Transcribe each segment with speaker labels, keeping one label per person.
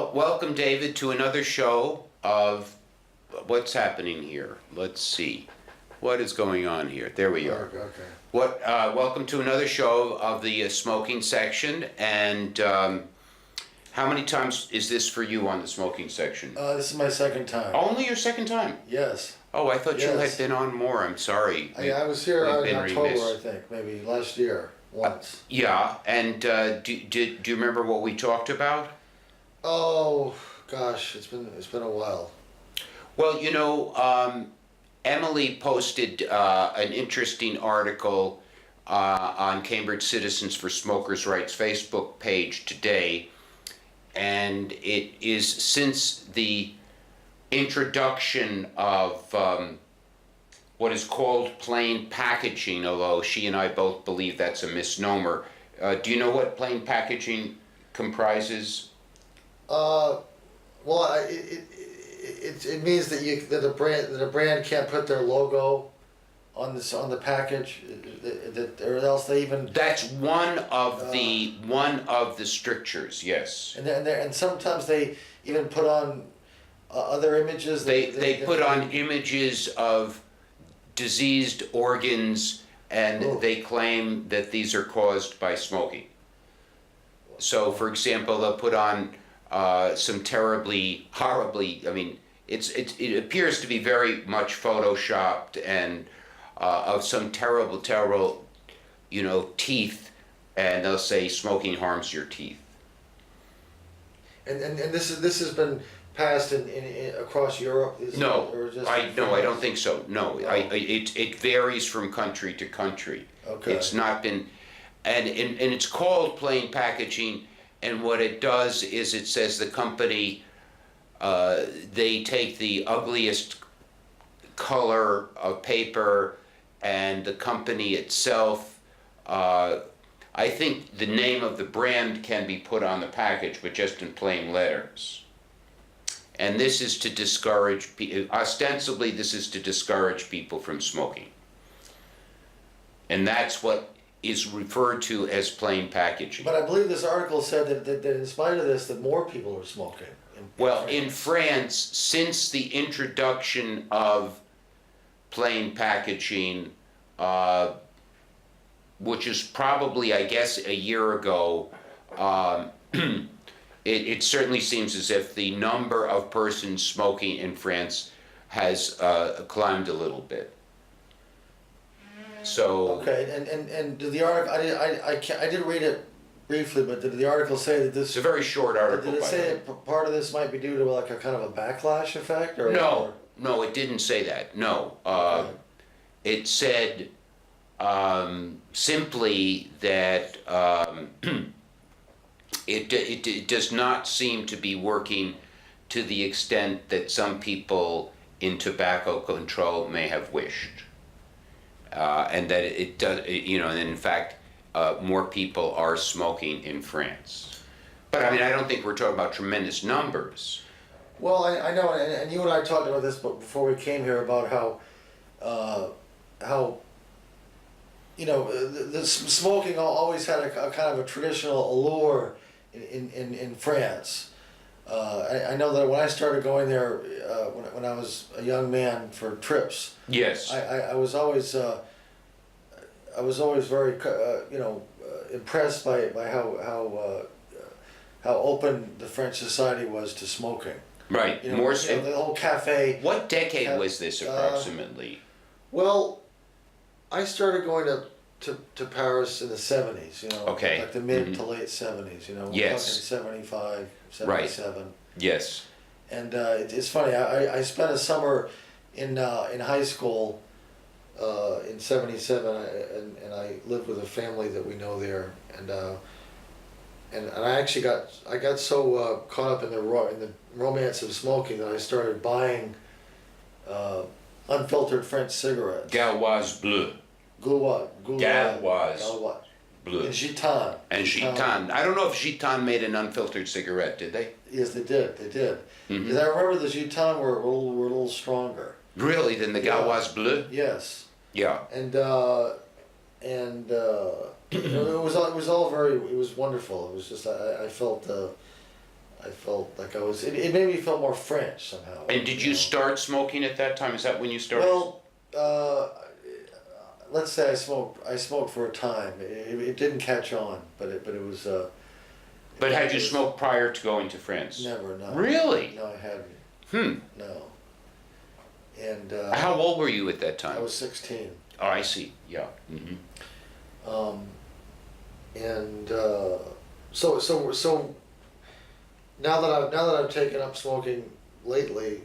Speaker 1: Well, welcome, David, to another show of what's happening here. Let's see. What is going on here? There we are.
Speaker 2: Okay.
Speaker 1: Welcome to another show of the smoking section. And how many times is this for you on the smoking section?
Speaker 2: This is my second time.
Speaker 1: Only your second time?
Speaker 2: Yes.
Speaker 1: Oh, I thought you had
Speaker 2: Yes.
Speaker 1: been on more. I'm sorry.
Speaker 2: I was here
Speaker 1: We've
Speaker 2: in
Speaker 1: been
Speaker 2: October,
Speaker 1: remiss.
Speaker 2: I think, maybe last year, once.
Speaker 1: Yeah, and do you remember what we talked about?
Speaker 2: Oh gosh, it's been a while.
Speaker 1: Well, Emily posted an interesting article on Cambridge Citizens for Smokers' Rights Facebook page today, and it is since the introduction of what is called plain packaging, although she and I both believe that's a misnomer. Do you know what plain packaging comprises?
Speaker 2: Well, it means that a brand can't put their logo on the package, or else they even.
Speaker 1: That's one of the strictures, yes.
Speaker 2: And sometimes they even put on other images.
Speaker 1: They put on images of diseased organs, and they claim that these are caused by smoking. So, for example, they'll put on some horribly, it appears to be very much photoshopped and of some terrible, teeth, and they'll say smoking harms your teeth.
Speaker 2: And this has been passed in across Europe.
Speaker 1: No,
Speaker 2: or just
Speaker 1: I don't think so. No,
Speaker 2: No.
Speaker 1: It varies from country to country.
Speaker 2: Okay.
Speaker 1: It's not been, and it's called plain packaging. And what it does is it says the company, they take the ugliest color of paper, and the company itself, I think the name of the brand can be put on the package, but just in plain letters. And this is to discourage, ostensibly this is to discourage people from smoking. And that's what is referred to as plain packaging.
Speaker 2: But I believe this article said that in spite of this, that more people are smoking.
Speaker 1: In France, since the introduction of plain packaging, which is probably, I guess, a year ago, it certainly seems as if the number of persons smoking in France has climbed a little bit. So
Speaker 2: Okay, and did the article? I did read it briefly, but did the article say that this?
Speaker 1: it's a very short article.
Speaker 2: Did it
Speaker 1: by
Speaker 2: say
Speaker 1: the way.
Speaker 2: that part of this might be due to like a kind of a backlash effect, or
Speaker 1: No, it didn't say that. No,
Speaker 2: Okay.
Speaker 1: it said simply that it does not seem to be working to the extent that some people in tobacco control may have wished. And that it does, and in fact, more people are smoking in France. But I don't think we're talking about tremendous numbers.
Speaker 2: Well, I know, and you and I talked about this, but before we came here, about how the smoking always had a kind of a traditional allure in France. I know that when I started going there, when I was a young man for trips,
Speaker 1: Yes.
Speaker 2: I was always very impressed by how open the French society was to smoking.
Speaker 1: Right.
Speaker 2: The whole cafe.
Speaker 1: What decade was this approximately?
Speaker 2: Well, I started going to Paris in the 70s.
Speaker 1: Okay.
Speaker 2: Like the mid to late 70s. We're
Speaker 1: Yes.
Speaker 2: talking 75, 77.
Speaker 1: Yes.
Speaker 2: And it's funny. I spent a summer in high school in '77, and I lived with a family that we know there, and I actually got so caught up in the romance of smoking that I started buying unfiltered French cigarettes.
Speaker 1: Gauloise bleu.
Speaker 2: Gauloise.
Speaker 1: Gauloise bleu.
Speaker 2: And Gitan.
Speaker 1: And Gitan. I don't know if Gitan made an unfiltered cigarette, did they?
Speaker 2: Yes, they did.
Speaker 1: Mm-hmm.
Speaker 2: Because I remember the Gitan were a little stronger.
Speaker 1: Really, than the Gauloise bleu?
Speaker 2: Yes.
Speaker 1: Yeah.
Speaker 2: And it was all very. It was wonderful. It was just I felt I felt like I was. It made me feel more French somehow.
Speaker 1: And did you
Speaker 2: know?
Speaker 1: start smoking at that time? Is that when you started?
Speaker 2: Well, let's say I smoked. I smoked for a time. It didn't catch on, but it was.
Speaker 1: But had you smoked prior to going to France?
Speaker 2: Never, no.
Speaker 1: Really?
Speaker 2: No, I hadn't. No. And
Speaker 1: How old were you at that time?
Speaker 2: I was 16.
Speaker 1: Oh, I see. Yeah.
Speaker 2: And so now that I've taken up smoking lately,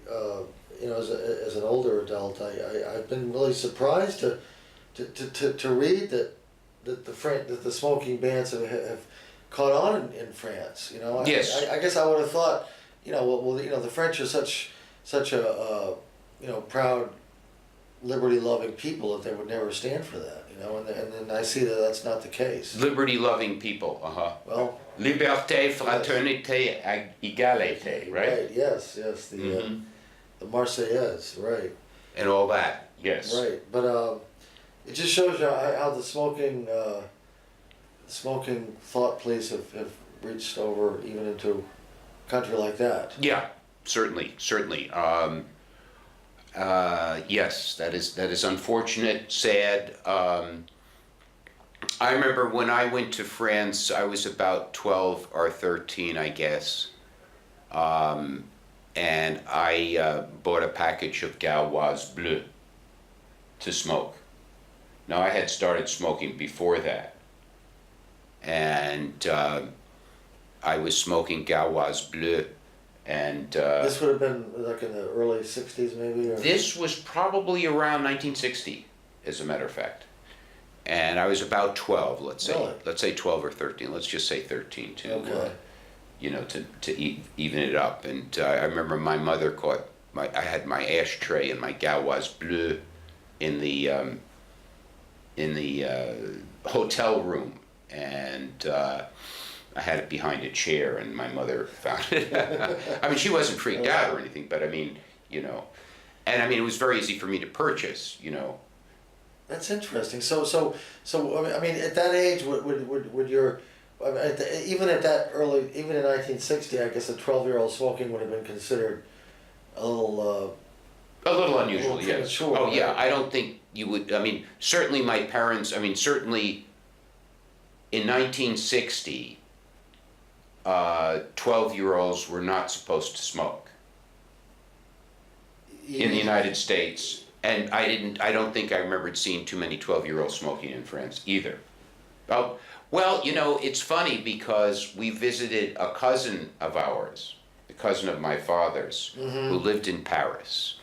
Speaker 2: as an older adult, I've been really surprised to read that the smoking bans have caught on in France.
Speaker 1: Yes.
Speaker 2: I guess I would have thought, the French are such a proud, liberty-loving people that they would never stand for that. And then I see that that's not the case.
Speaker 1: Liberty-loving people.
Speaker 2: Well.
Speaker 1: Liberté, fraternité, égalité. Right.
Speaker 2: Right. Yes. The Marseillaise. Right.
Speaker 1: And all that. Yes.
Speaker 2: Right. But it just shows you how the smoking thought police have reached over even into a country like that.
Speaker 1: Yeah. Certainly. Yes, that is unfortunate, sad. I remember when I went to France, I was about 12 or 13, I guess. And I bought a package of Gauloise Bleu to smoke. Now, I had started smoking before that. And I was smoking Gauloise Bleu. And
Speaker 2: this would have been like in the early 60s maybe? Or?
Speaker 1: This was probably around 1960, as a matter of fact. And I was about 12, let's say.
Speaker 2: Really?
Speaker 1: Let's say 12 or 13. Let's just say 13 to,
Speaker 2: Okay.
Speaker 1: even it up. And I remember my mother I had my ashtray and my Gauloise Bleu in the hotel room. And I had it behind a chair, and my mother found it. I mean, she wasn't freaked out or anything, but I mean, and I mean, it was very easy for me to purchase,
Speaker 2: That's interesting. So I mean, at that age, would your, even at that early, even in 1960, I guess a 12-year-old smoking would have been considered a little
Speaker 1: unusual, yes.
Speaker 2: premature,
Speaker 1: Oh, yeah,
Speaker 2: right?
Speaker 1: I don't think you would, I mean, certainly my parents, I mean, certainly in 1960, 12-year-olds were not supposed to smoke in the United States. And I don't think I remembered seeing too many 12-year-olds smoking in France either. Oh, well, it's funny because we visited a cousin of ours, a cousin of my father's, who lived in Paris.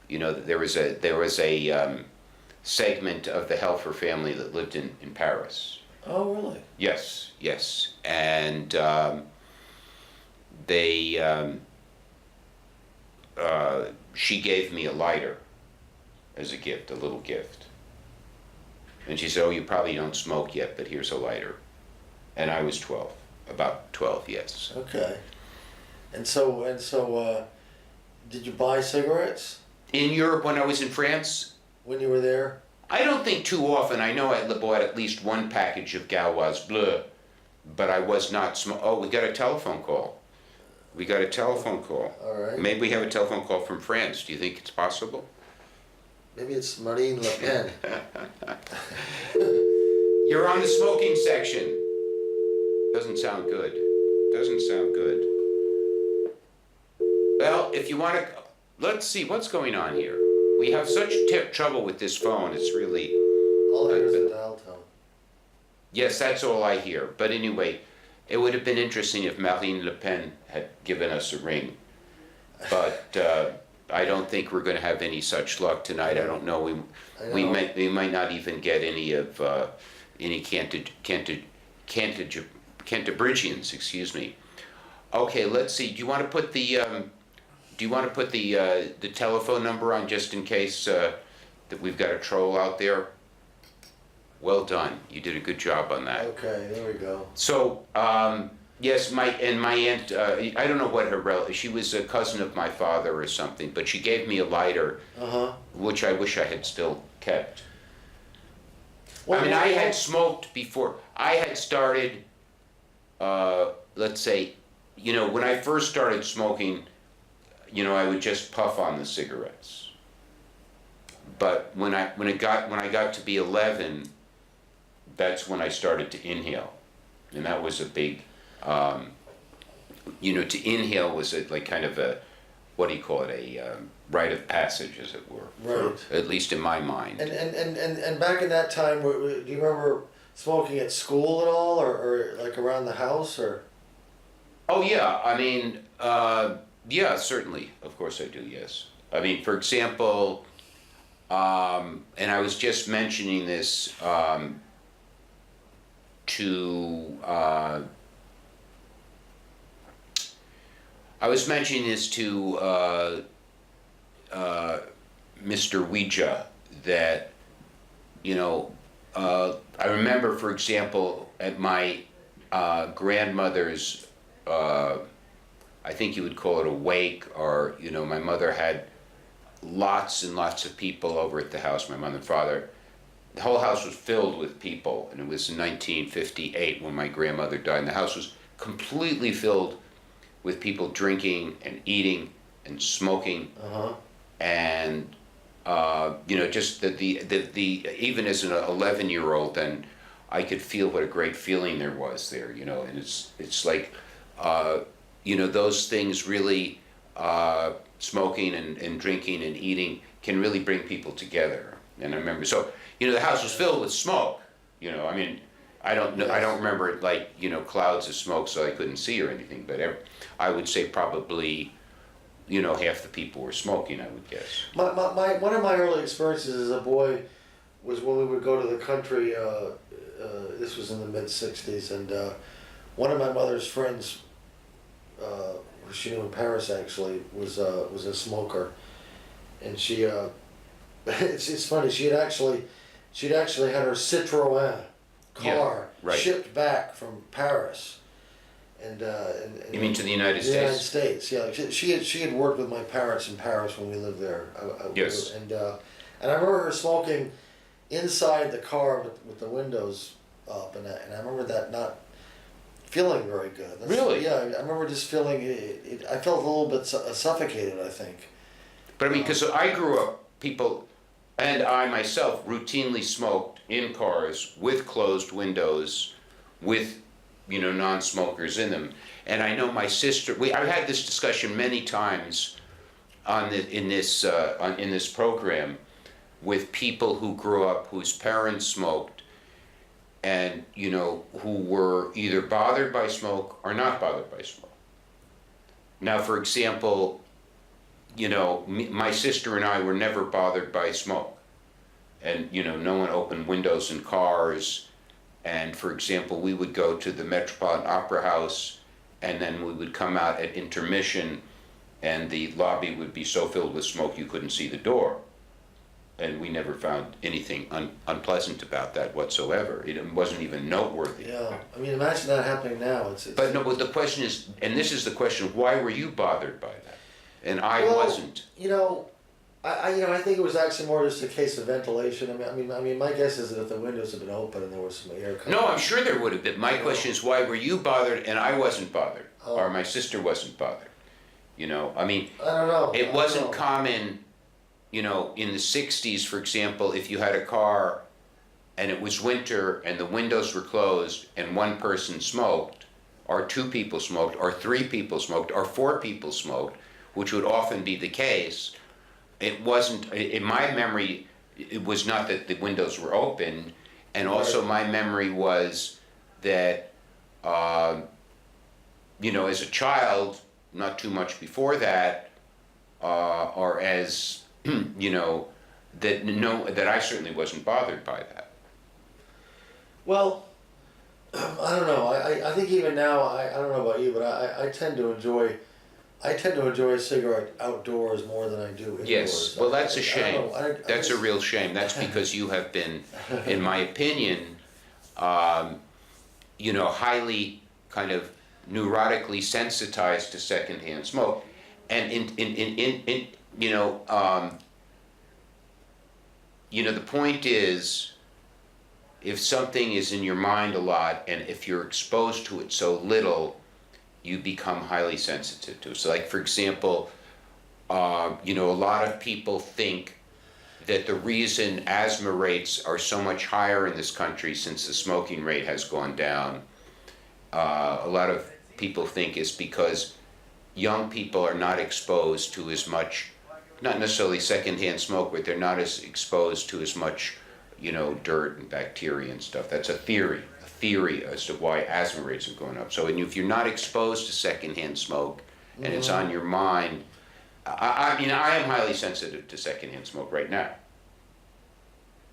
Speaker 1: There was a segment of the Helfer family that lived in Paris.
Speaker 2: Oh, really?
Speaker 1: Yes. And she gave me a lighter as a gift, a little gift. And she said, "Oh, you probably don't smoke yet, but here's a lighter." And I was 12, about 12, yes.
Speaker 2: Okay. And so, did you buy cigarettes
Speaker 1: In Europe, when I was in France,
Speaker 2: when you were there?
Speaker 1: I don't think too often. I know I bought at least one package of Gauloise Bleu, but I was not Oh, we got a telephone call.
Speaker 2: All right.
Speaker 1: Maybe we have a telephone call from France. Do you think it's possible?
Speaker 2: Maybe it's Marine Le Pen.
Speaker 1: You're on the smoking section. Doesn't sound good. Well, if you want to, let's see what's going on here. We have such trouble with this phone. It's really.
Speaker 2: All I hear is a dial tone.
Speaker 1: Yes, that's all I hear. But anyway, it would have been interesting if Marine Le Pen had given us a ring. But I don't think we're going to have any such luck tonight. I don't know. We might not even get any of any Cantabrigians. Excuse me. Okay, let's see. Do you want to put the telephone number on just in case that we've got a troll out there? Well done. You did a good job on that.
Speaker 2: Okay, there we go.
Speaker 1: So, yes, my aunt, I don't know what her relative, she was a cousin of my father or something, but she gave me a lighter, which I wish I had still kept. I mean, I had smoked before. I had started, let's say, when I first started smoking, I would just puff on the cigarettes. But when I got to be 11, that's when I started to inhale, and that was a big, to inhale was like kind of a, what do you call it, a rite of passage, as it were,
Speaker 2: Right.
Speaker 1: at least in my mind.
Speaker 2: And back in that time, do you remember smoking at school at all, or like around the house, or?
Speaker 1: Oh yeah, I mean, yeah, certainly, of course I do. Yes, I mean, for example, and I was just mentioning this to. I was mentioning this to Mr. Ouija, that I remember, for example, at my grandmother's, I think you would call it a wake, or my mother had lots and lots of people over at the house. My mother and father, the whole house was filled with people, and it was in 1958 when my grandmother died, and the house was completely filled with people drinking and eating and smoking.
Speaker 2: Uh-huh.
Speaker 1: And just the even as an 11-year-old, then I could feel what a great feeling there was there, and it's like, those things really, smoking and drinking and eating can really bring people together. And I remember, so, the house was filled with smoke, I mean, I don't know, I don't remember it like, clouds of smoke so I couldn't see or anything, but I would say probably, half the people were smoking, I would guess.
Speaker 2: One of my early experiences as a boy was when we would go to the country. This was in the mid-60s, and one of my mother's friends, who she knew in Paris actually, was a smoker, and she it's funny, she'd actually had her Citroën car shipped back from Paris. And
Speaker 1: you mean to the United States?
Speaker 2: The United States, yeah. She had worked with my parents in Paris when we lived there.
Speaker 1: Yes.
Speaker 2: And I remember her smoking inside the car with the windows up, and I remember that not feeling very good.
Speaker 1: Really?
Speaker 2: Yeah, I remember just feeling it. I felt a little bit suffocated, I think.
Speaker 1: But I mean, because I grew up, people, and I myself routinely smoked in cars with closed windows, with non-smokers in them. And I know my sister, I've had this discussion many times in this program with people who grew up whose parents smoked, and who were either bothered by smoke or not bothered by smoke. Now, for example, my sister and I were never bothered by smoke, and no one opened windows in cars. And for example, we would go to the Metropolitan Opera House, and then we would come out at intermission, and the lobby would be so filled with smoke you couldn't see the door. And we never found anything unpleasant about that whatsoever. It wasn't even noteworthy.
Speaker 2: Yeah, I mean, imagine that happening now.
Speaker 1: But no, but the question is, and this is the question: why were you bothered by that? And I wasn't.
Speaker 2: I think it was actually more just a case of ventilation. I mean, my guess is that if the windows had been open and there was some air coming.
Speaker 1: No, I'm sure there would have been. My question is, why were you bothered and I wasn't bothered, or my sister wasn't bothered? I mean,
Speaker 2: I don't know.
Speaker 1: It wasn't common, in the '60s, for example, if you had a car and it was winter and the windows were closed and one person smoked, or two people smoked, or three people smoked, or four people smoked, which would often be the case. It wasn't, in my memory, it was not that the windows were open, and also my memory was that, as a child, not too much before that, or as, that I certainly wasn't bothered by that.
Speaker 2: Well, I don't know. I think even now, I don't know about you, but I tend to enjoy a cigarette outdoors more than I do indoors.
Speaker 1: Yes, well, that's a shame. That's a
Speaker 2: just-
Speaker 1: real shame. That's because you have been, in my opinion, highly kind of neurotically sensitized to secondhand smoke. And the point is, if something is in your mind a lot, and if you're exposed to it so little, you become highly sensitive to. So like, for example, a lot of people think that the reason asthma rates are so much higher in this country since the smoking rate has gone down, a lot of people think is because young people are not exposed to as much, not necessarily secondhand smoke, but they're not as exposed to as much, dirt and bacteria and stuff. That's a theory as to why asthma rates are going up. So if you're not exposed to secondhand smoke and it's on your mind, I am highly sensitive to secondhand smoke right now.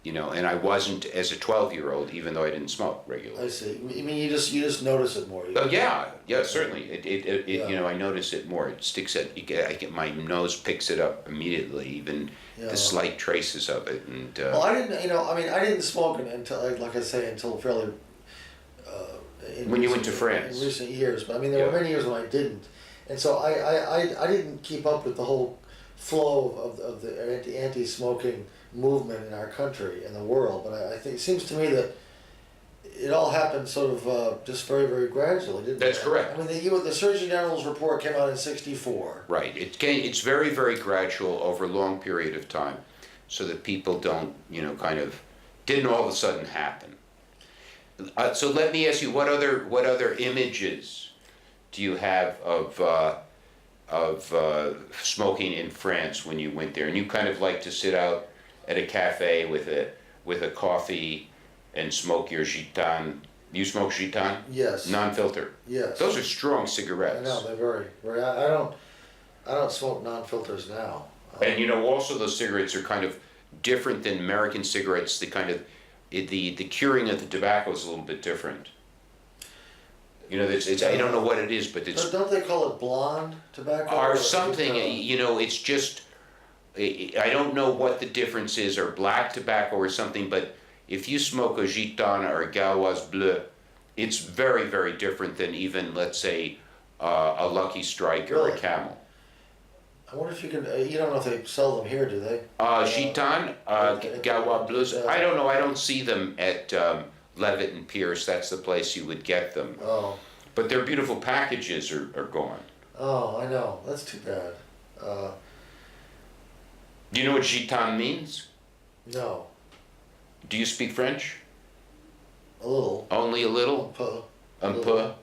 Speaker 1: And I wasn't as a 12-year-old, even though I didn't smoke regularly.
Speaker 2: I see. I mean, you just notice it more.
Speaker 1: Oh yeah, certainly. I notice it more. It sticks at. I get my nose picks it up immediately, even the slight traces of it. And
Speaker 2: well, I didn't. I didn't smoke until, like I say, until fairly.
Speaker 1: When you went to France.
Speaker 2: In recent years, but I mean, there were many years when I didn't, and so I didn't keep up with the whole flow of the anti-smoking movement in our country and the world. But I think it seems to me that it all happened sort of just very, very gradually, didn't it?
Speaker 1: That's correct.
Speaker 2: I mean, the Surgeon General's report came out in '64.
Speaker 1: Right. It's very, very gradual over a long period of time, so that people don't, didn't all of a sudden happen. So let me ask you, what other images do you have of smoking in France when you went there? And you kind of like to sit out at a cafe with a coffee and smoke your Gitan. You smoke Gitan?
Speaker 2: Yes.
Speaker 1: Non-filter.
Speaker 2: Yes.
Speaker 1: Those are strong cigarettes.
Speaker 2: I know, they're very, very. I don't smoke non-filters now.
Speaker 1: And also those cigarettes are kind of different than American cigarettes. The curing of the tobacco is a little bit different. I don't know what it is, but it's.
Speaker 2: Don't they call it blonde tobacco?
Speaker 1: Or something, it's just, I don't know what the difference is, or black tobacco or something, but if you smoke a Gitan or a Gauloise Bleu, it's very, very different than even, let's say, a Lucky Strike or a Camel.
Speaker 2: I wonder if you can, you don't know if they sell them here, do they?
Speaker 1: Gitan, Gauloise Bleus, I don't know, I don't see them at Levitt and Pierce, that's the place you would get them.
Speaker 2: Oh.
Speaker 1: But their beautiful packages are gone.
Speaker 2: Oh, I know, that's too bad.
Speaker 1: Do you know what Gitan means?
Speaker 2: No.
Speaker 1: Do you speak French?
Speaker 2: A little.
Speaker 1: Only a little? Un peu.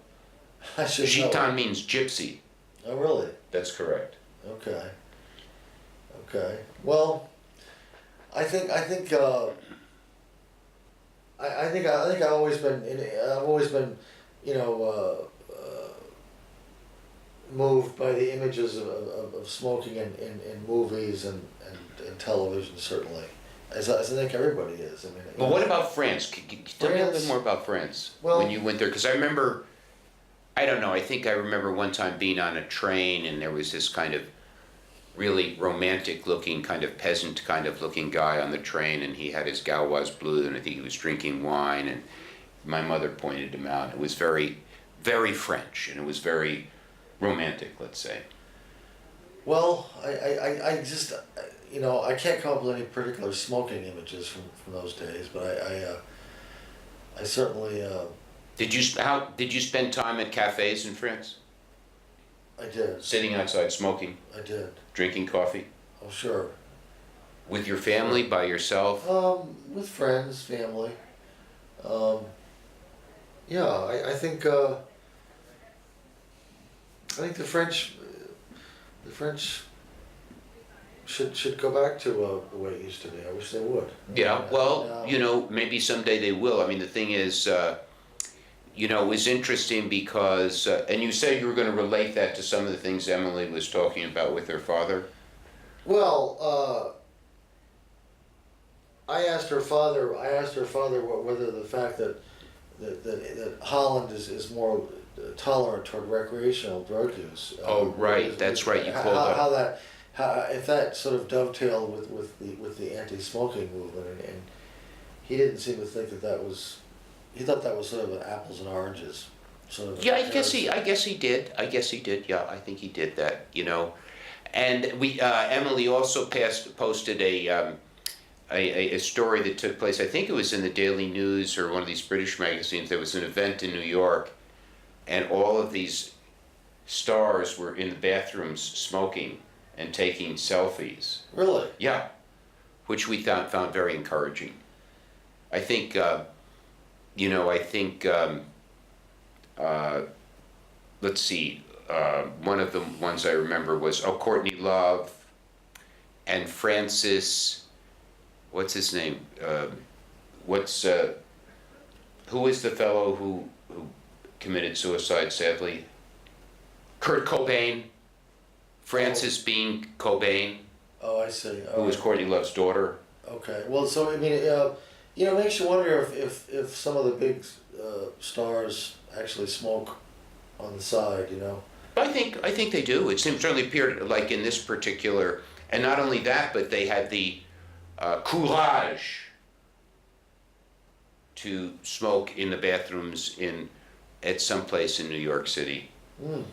Speaker 2: I should know.
Speaker 1: Gitan means gypsy.
Speaker 2: Oh, really?
Speaker 1: That's correct.
Speaker 2: Okay. Okay. Well, I think I've always been, moved by the images of smoking in movies and television, certainly, as I think everybody is. I mean.
Speaker 1: Well, what about France? Can you tell me a little bit more about France when you went there? Because I remember, I don't know, I think I remember one time being on a train and there was this kind of really romantic looking, kind of peasant kind of looking guy on the train, and he had his Gauloise Bleu, and I think he was drinking wine, and my mother pointed him out. It was very, very French, and it was very romantic, let's say.
Speaker 2: Well, I just, I can't come up with any particular smoking images from those days, but I certainly.
Speaker 1: Did you spend time at cafes in France?
Speaker 2: I did.
Speaker 1: Sitting outside smoking?
Speaker 2: I did.
Speaker 1: Drinking coffee?
Speaker 2: Oh, sure.
Speaker 1: With your family, by yourself?
Speaker 2: With friends, family. Yeah, I think the French should go back to the way it used to be. I wish they would.
Speaker 1: Yeah, well, maybe someday they will. I mean, the thing is, it was interesting because, and you said you were going to relate that to some of the things Emily was talking about with her father.
Speaker 2: Well, I asked her father whether the fact that Holland is more tolerant toward recreational drug use.
Speaker 1: Oh, right, that's right. You called
Speaker 2: how if that sort of dovetailed with the anti-smoking movement, and he didn't seem to think that was. He thought that was sort of an apples and oranges sort of.
Speaker 1: Yeah, I guess he did. Yeah, I think he did that. And Emily also posted a story that took place. I think it was in the Daily News or one of these British magazines. There was an event in New York, and all of these stars were in the bathrooms smoking and taking selfies.
Speaker 2: Really?
Speaker 1: Yeah, which we found very encouraging. I think, I think, let's see, one of the ones I remember was, Courtney Love and Francis, what's his name? Who is the fellow who committed suicide, sadly? Kurt Cobain, Frances Bean Cobain,
Speaker 2: Oh, I see.
Speaker 1: who was Courtney Love's daughter.
Speaker 2: Okay. Well, so I mean, it makes you wonder if some of the big stars actually smoke on the side.
Speaker 1: I think they do. It certainly appeared like in this particular, and not only that, but they had the courage to smoke in the bathrooms at some place in New York City.
Speaker 2: Mm.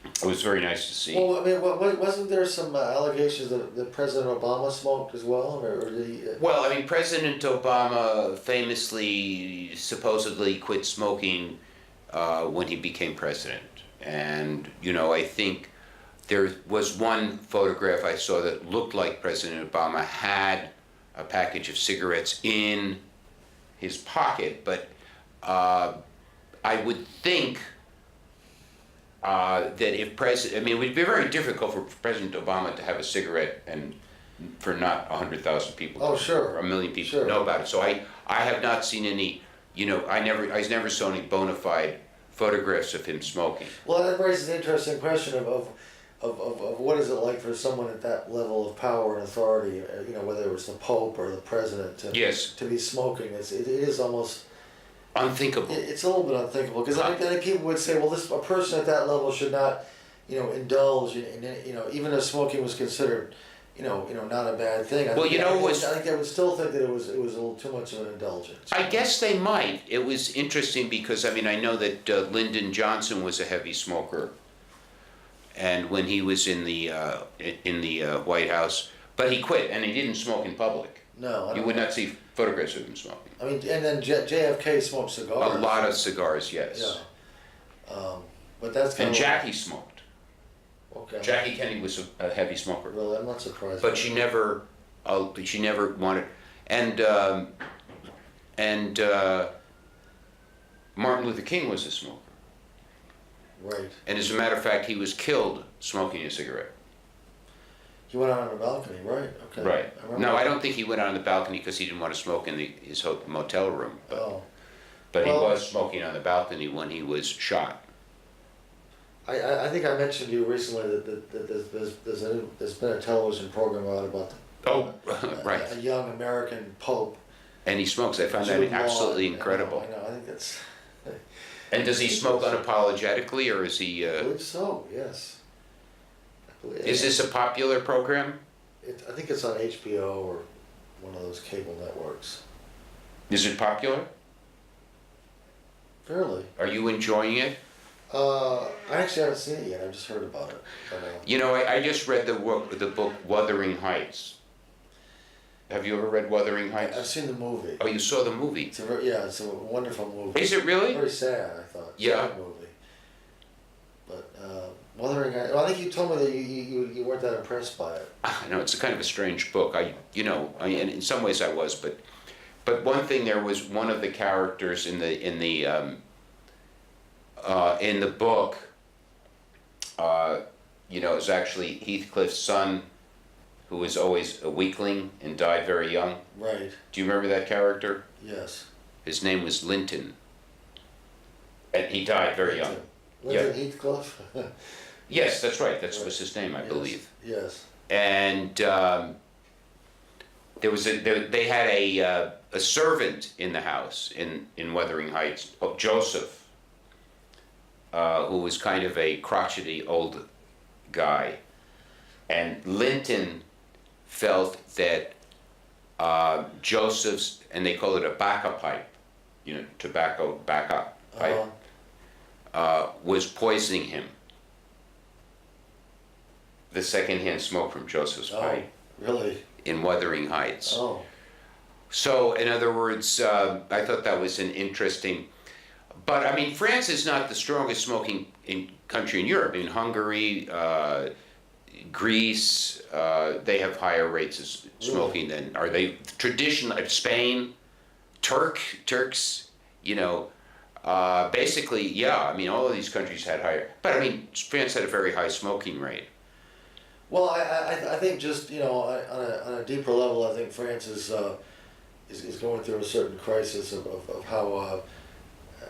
Speaker 1: It was very nice to see.
Speaker 2: Well, I mean, wasn't there some allegations that President Obama smoked as well, or did he?
Speaker 1: Well, I mean, President Obama famously, supposedly quit smoking when he became president. And, I think there was one photograph I saw that looked like President Obama had a package of cigarettes in his pocket, but I would think that if it would be very difficult for President Obama to have a cigarette and for not 100,000 people,
Speaker 2: Oh, sure.
Speaker 1: or 1 million people
Speaker 2: Sure.
Speaker 1: to know about it. So I have not seen any, I never saw any bona fide photographs of him smoking.
Speaker 2: Well, that raises an interesting question of what is it like for someone at that level of power and authority, whether it was the Pope or the President, to be smoking. It is almost
Speaker 1: Unthinkable.
Speaker 2: It's a little bit unthinkable because I think people would say, well, a person at that level should not, indulge in even if smoking was considered, not a bad thing. I think they would still think that it was a little too much of an indulgence.
Speaker 1: I guess they might. It was interesting because I know that Lyndon Johnson was a heavy smoker, and when he was in the White House, but he quit and he didn't smoke in public.
Speaker 2: No,
Speaker 1: you would not see photographs of him smoking.
Speaker 2: I mean, and then JFK smoked cigars.
Speaker 1: A lot of cigars, yes.
Speaker 2: Yeah. But that's kind
Speaker 1: and
Speaker 2: of.
Speaker 1: Jackie smoked.
Speaker 2: Okay.
Speaker 1: Jackie Kennedy was a heavy smoker.
Speaker 2: Really, I'm not surprised.
Speaker 1: But she never wanted, and Martin Luther King was a smoker.
Speaker 2: Right.
Speaker 1: And as a matter of fact, he was killed smoking a cigarette.
Speaker 2: He went out on the balcony, right? Okay.
Speaker 1: Right. No, I don't think he went out on the balcony because he didn't want to smoke in his motel room. But he was smoking on the balcony when he was shot.
Speaker 2: I think I mentioned to you recently that there's been a television program out about
Speaker 1: right.
Speaker 2: a young American pope.
Speaker 1: And he smokes. I found that absolutely incredible.
Speaker 2: I know. I think that's.
Speaker 1: And does he smoke unapologetically, or is he?
Speaker 2: I believe so. Yes.
Speaker 1: Is this a popular program?
Speaker 2: I think it's on HBO or one of those cable networks.
Speaker 1: Is it popular?
Speaker 2: Fairly.
Speaker 1: Are you enjoying it?
Speaker 2: I actually haven't seen it yet. I've just heard about it. But,
Speaker 1: I just read the book Wuthering Heights. Have you ever read Wuthering Heights?
Speaker 2: I've seen the movie.
Speaker 1: Oh, you saw the movie?
Speaker 2: It's a wonderful movie.
Speaker 1: Is it really?
Speaker 2: Very sad, I thought.
Speaker 1: Yeah.
Speaker 2: Sad movie. But Wuthering Heights. Well, I think you told me that you weren't that impressed by it.
Speaker 1: No, it's a kind of a strange book. And in some ways I was, but one thing, there was one of the characters in the book, is actually Heathcliff's son, who was always a weakling and died very young.
Speaker 2: Right.
Speaker 1: Do you remember that character?
Speaker 2: Yes.
Speaker 1: His name was Linton. And he died very young.
Speaker 2: Linton Heathcliff?
Speaker 1: Yes, that's right. That was his name, I believe.
Speaker 2: Yes.
Speaker 1: And they had a servant in the house in Wuthering Heights, Joseph, who was kind of a crotchety old guy. And Linton felt that Joseph's, and they call it a bacca pipe, tobacco bacca pipe, was poisoning him. The secondhand smoke from Joseph's pipe.
Speaker 2: Really?
Speaker 1: In Wuthering Heights.
Speaker 2: Oh.
Speaker 1: So, in other words, I thought that was an interesting. But I mean, France is not the strongest smoking country in Europe. In Hungary, Greece, they have higher rates of smoking than, are they traditionally, Spain, Turks, you know, basically, yeah, I mean, all of these countries had higher, but I mean, France had a very high smoking rate.
Speaker 2: Well, I think just, you know, on a deeper level, I think France is going through a certain crisis of how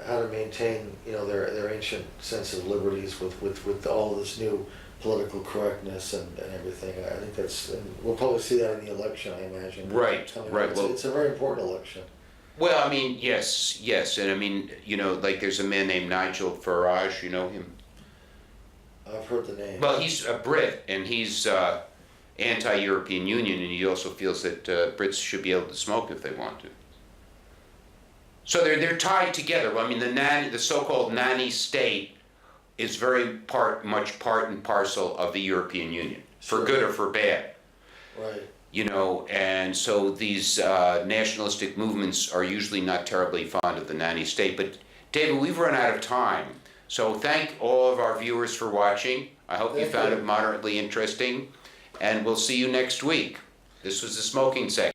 Speaker 2: to maintain, you know, their ancient sense of liberties with all of this new political correctness and everything. I think and we'll probably see that in the election, I imagine.
Speaker 1: Right, right.
Speaker 2: It's a very important election.
Speaker 1: Well, I mean, yes, and I mean, you know, like there's a man named Nigel Farage, you know him?
Speaker 2: I've heard the name.
Speaker 1: Well, he's a Brit, and he's anti-European Union, and he also feels that Brits should be able to smoke if they want to. So they're tied together. I mean, the so-called nanny state is very much part and parcel of the European Union, for
Speaker 2: Sure.
Speaker 1: good or for bad.
Speaker 2: Right.
Speaker 1: You know, and so these nationalistic movements are usually not terribly fond of the nanny state. But David, we've run out of time. So thank all of our viewers for watching. I hope you found it moderately interesting. And we'll see you next week. This was the smoking section.